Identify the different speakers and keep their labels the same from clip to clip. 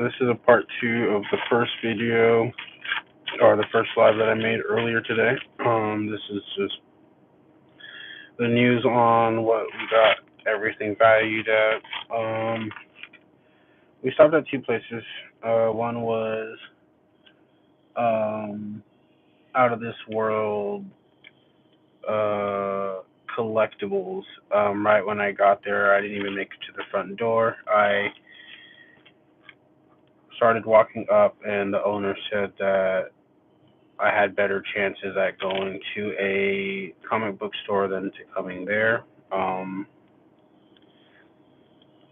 Speaker 1: This is a part two of the first video or the first live that I made earlier today. This is just the news on what we got everything valued at. We stopped at two places. One was um, out of this world collectibles. Right when I got there, I didn't even make it to the front door. I started walking up, and the owner said that I had better chances at going to a comic book store than to coming there.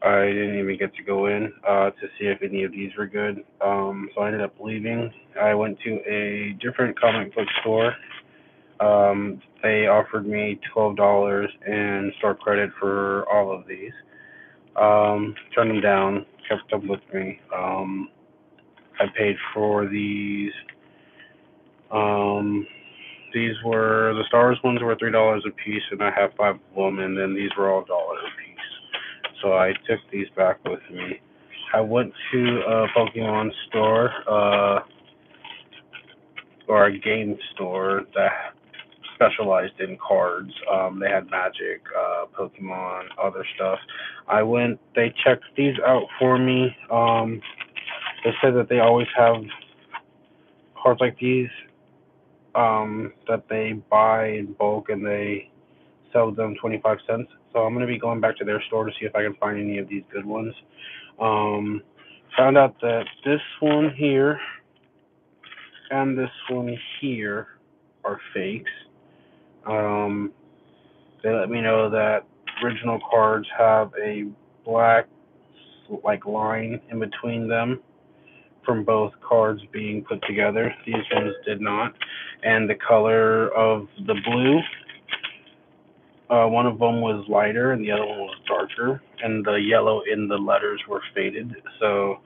Speaker 1: I didn't even get to go in to see if any of these were good. So I ended up leaving. I went to a different comic book store. They offered me $12 in store credit for all of these. Turned them down, kept them with me. I paid for these. Um, These were the Star Wars ones were $3 a piece, and I have five of them, and then these were all $1 a piece. So I took these back with me. I went to a Pokemon store, or a game store that specialized in cards. They had Magic, Pokemon, other stuff. I went. They checked these out for me. They said that they always have cards like these that they buy in bulk and they sell them 25 cents. So I'm going to be going back to their store to see if I can find any of these good ones. Um, Found out that this one here and this one here are fakes. Um, they let me know that original cards have a black like line in between them from both cards being put together. These ones did not. And the color of the blue, one of them was lighter and the other one was darker, and the yellow in the letters were faded. So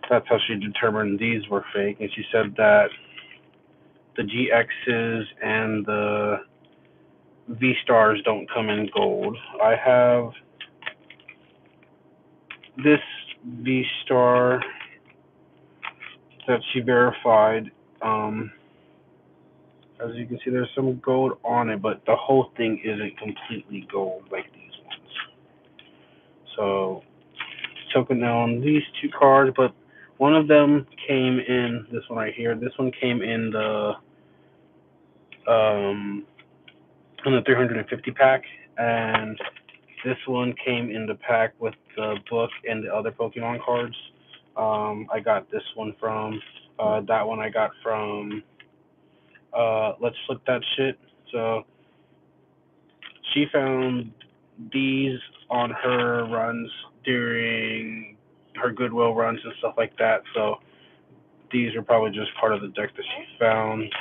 Speaker 1: that's how she determined these were fake. And she said that the GXs and the V stars don't come in gold. I have this V star that she verified. As you can see, there's some gold on it, but the whole thing isn't completely gold like these ones. So took it on these two cards, but one of them came in this one right here. This one came um in the 350 pack, and this one came in the pack with the book and the other Pokemon cards. I got this one from that one I got from Let's Flip That Shit. So she found these on her runs during her Goodwill runs and stuff like that. So these are probably just part of the deck that she found.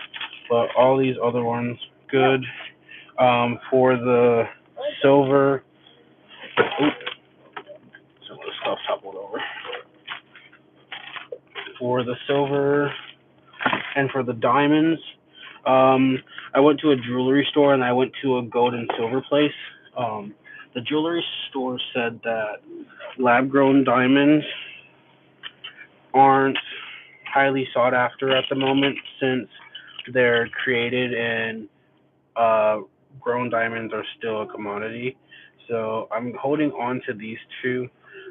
Speaker 1: But all these other ones, good. For the silver, oops, some of the stuff toppled over. For the silver and for the diamonds, I went to a jewelry store and I went to a gold and silver place. The jewelry store said that lab grown diamonds aren't highly sought after at the moment since they're created and uh, grown diamonds are still a commodity. So I'm holding on to these two.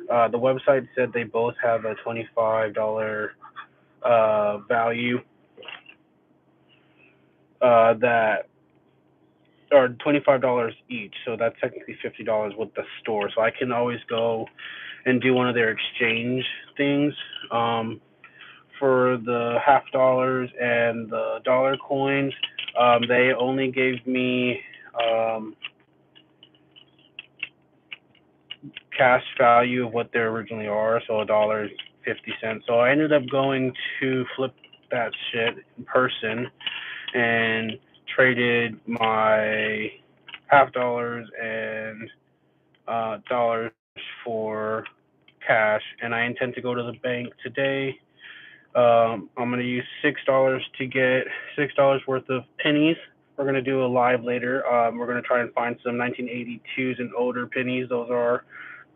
Speaker 1: The website said they both have a $25 value that or $25 each. So that's technically $50 with the store. So I can always go and do one of their exchange things. For the half dollars and the dollar coins, they only gave me cash value of what they originally are, so $1.50. So I ended up going to flip that shit in person and traded my half dollars and dollars for cash, and I intend to go to the bank today. I'm gonna use $6 to get $6 worth of pennies. We're gonna do a live later. We're gonna try and find some 1982s and older pennies. Those are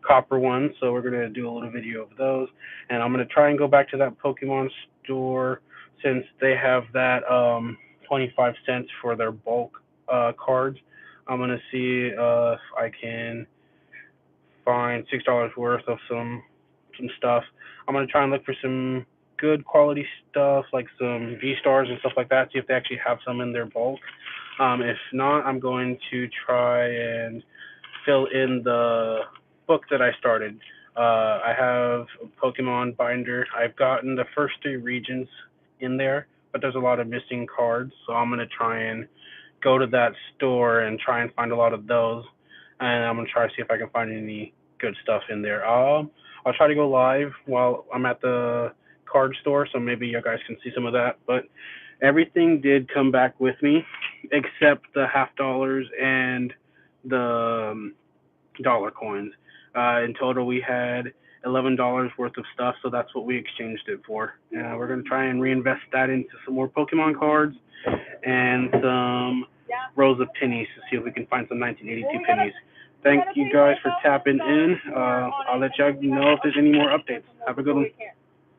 Speaker 1: copper ones, so we're gonna do a little video of those. And I'm gonna try and go back to that Pokemon store since they have that 25 cents for their bulk cards. I'm gonna see if I can find $6 worth of some stuff. I'm gonna try and look for some good quality stuff like some V stars and stuff like that. See if they actually have some in their bulk. If not, I'm going to try and fill in the book that I started. I have a Pokemon binder. I've gotten the first three regions in there, but there's a lot of missing cards, so I'm gonna try and go to that store and try and find a lot of those, and I'm gonna try to see if I can find any good stuff in there. I'll try to go live while I'm at the card store, so maybe you guys can see some of that. But everything did come back with me, except the $half and the dollar coins. In total, we had $11 worth of stuff, so that's what we exchanged it for. We're gonna try and reinvest that into some more Pokemon cards and some rows of pennies to see if we can find some 1982 pennies. Thank you guys for tapping in. I'll let y'all know if there's any more updates. Have a good one.